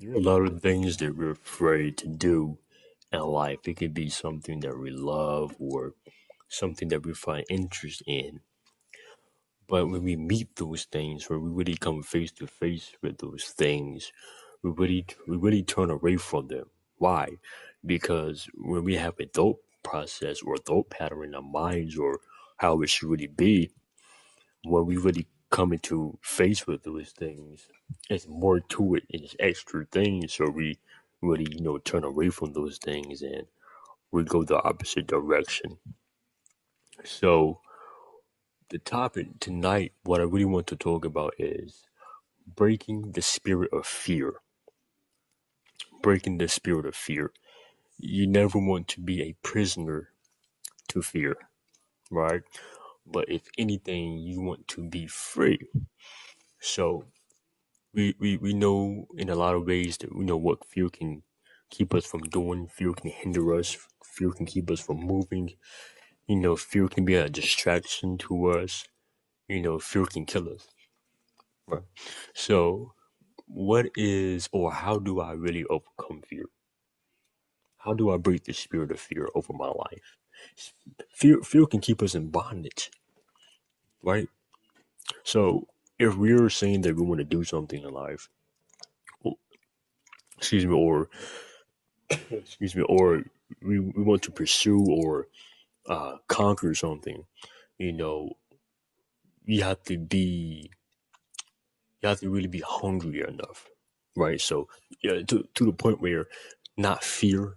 There are a lot of things that we're afraid to do in life. It could be something that we love or something that we find interest in. But when we meet those things, when we really come face to face with those things, we really turn away from them. Why? Because when we have a thought process or a thought pattern in our minds or how it should really be, when we really come into face with those things, it's more to it and it's extra things. So we really, turn away from those things and we go the opposite direction. So the topic tonight, what I really want to talk about is breaking the spirit of fear. Breaking the spirit of fear. You never want to be a prisoner to fear, right? But if anything, you want to be free. So we know in a lot of ways that we know what fear can keep us from doing, fear can hinder us, fear can keep us from moving, fear can be a distraction to us, fear can kill us. Right. So what is or how do I really overcome fear? How do I break the spirit of fear over my life? Fear can keep us in bondage, right? So if we're saying that we want to do something in life, o- excuse me, or excuse me, or we want to pursue or conquer something, you know, you have to be, you have to really be hungry enough, right? So, yeah, to the point where not fear,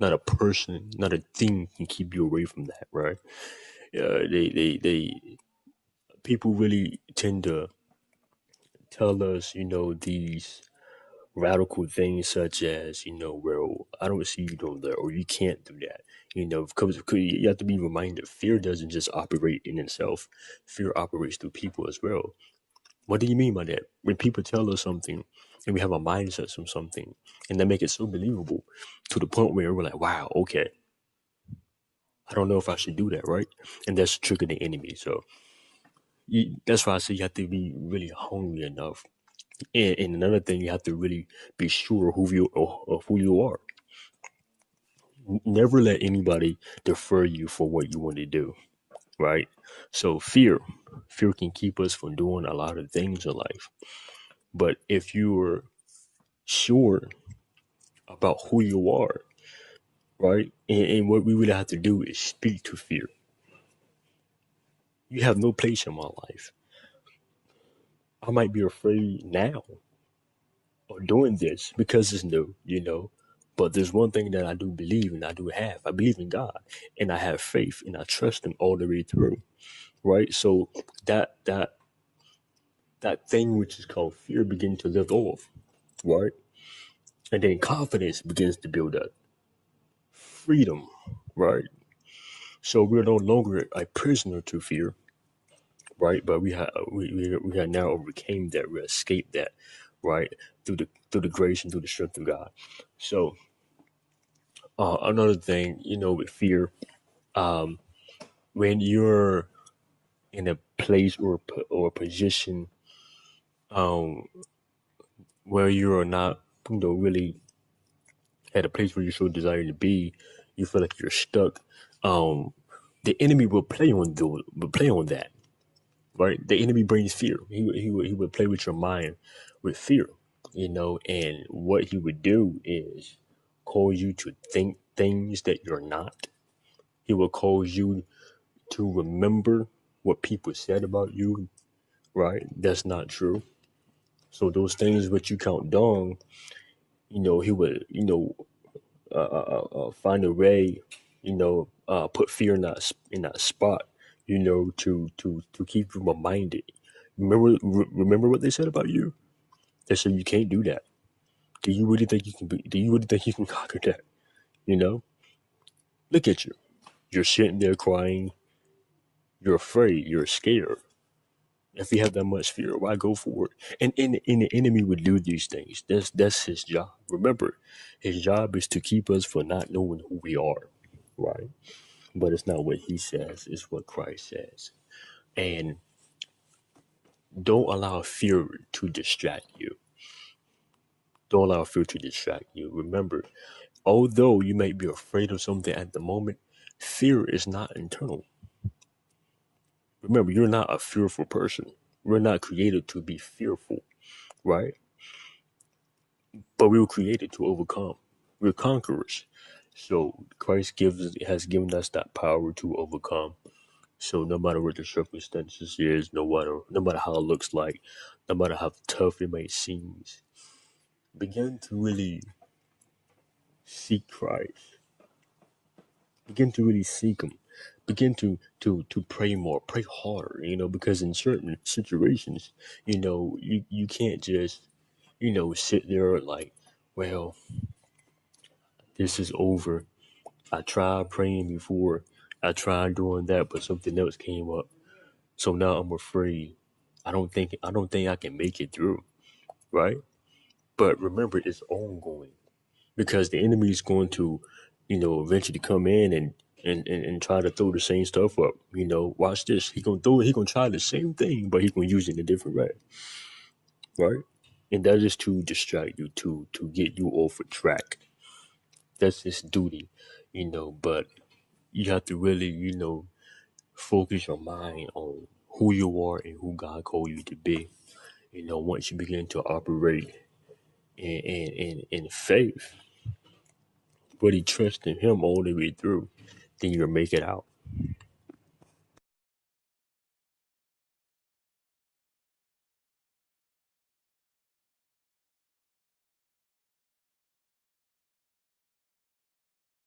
not a person, not a thing can keep you away from that, right? People really tend to tell us, these radical things such as, well, I don't see you doing that, or you can't do that. Because you have to be reminded fear doesn't just operate in itself, fear operates through people as well. What do you mean by that? When people tell us something and we have a mindset from something and they make it so believable to the point where we're like, wow, okay, I don't know if I should do that, right? And that's trigger the enemy. So that's why I say you have to be really hungry enough. And another thing, you have to really be sure of who you are. Never let anybody defer you for what you want to do, right? So fear can keep us from doing a lot of things in life. But if you're sure about who you are, right, and what we really have to do is speak to fear. You have no place in my life. I might be afraid now of doing this because it's new, But there's one thing that I do believe and I do have. I believe in God and I have faith and I trust him all the way through. Right. So that that that thing which is called fear begins to lift off. Right. And then confidence begins to build up. Freedom. Right. So we're no longer a prisoner to fear. Right. But we have now overcame that. We escaped that. Right. Through the grace and through the strength of God. So another thing, with fear, um, when you're in a place or a position um, where you are not, really at a place where you so desire to be, you feel like you're stuck. Um, the enemy will play on that, right? The enemy brings fear. He would play with your mind with fear, and what he would do is cause you to think things that you're not. He will cause you to remember what people said about you, right? That's not true. So those things which you count down, he would, find a way, put fear in that spot, to keep you reminded. Remember what they said about you? They said you can't do that. Do you really think you can be? Do you really think you can conquer that? You know, look at you. You're sitting there crying. You're afraid. You're scared. If you have that much fear, why go for it? And the enemy would do these things. That's his job. Remember, his job is to keep us from not knowing who we are, right? But it's not what he says; it's what Christ says. And don't allow fear to distract you. Don't allow fear to distract you. Remember, although you may be afraid of something at the moment, fear is not internal. Remember, you're not a fearful person. We're not created to be fearful, right? But we were created to overcome. We're conquerors. So Christ has given us that power to overcome. So no matter what the circumstances is, no matter how it looks like, no matter how tough it may seem, begin to really seek Christ. Begin to really seek Him. Begin to pray more, pray harder. Because in certain situations, you can't just sit there like, well, this is over. I tried praying before. I tried doing that, but something else came up. So now I'm afraid. I don't think I can make it through, right? But remember, it's ongoing because the enemy is going to, eventually come in and try to throw the same stuff up. Watch this. He gonna try the same thing, but he gonna use it in a different way, right? And that is to distract you, to get you off a track. That's his duty, But you have to really, focus your mind on who you are and who God called you to be. Once you begin to operate in faith, really trust in Him all the way through, then you'll make it out.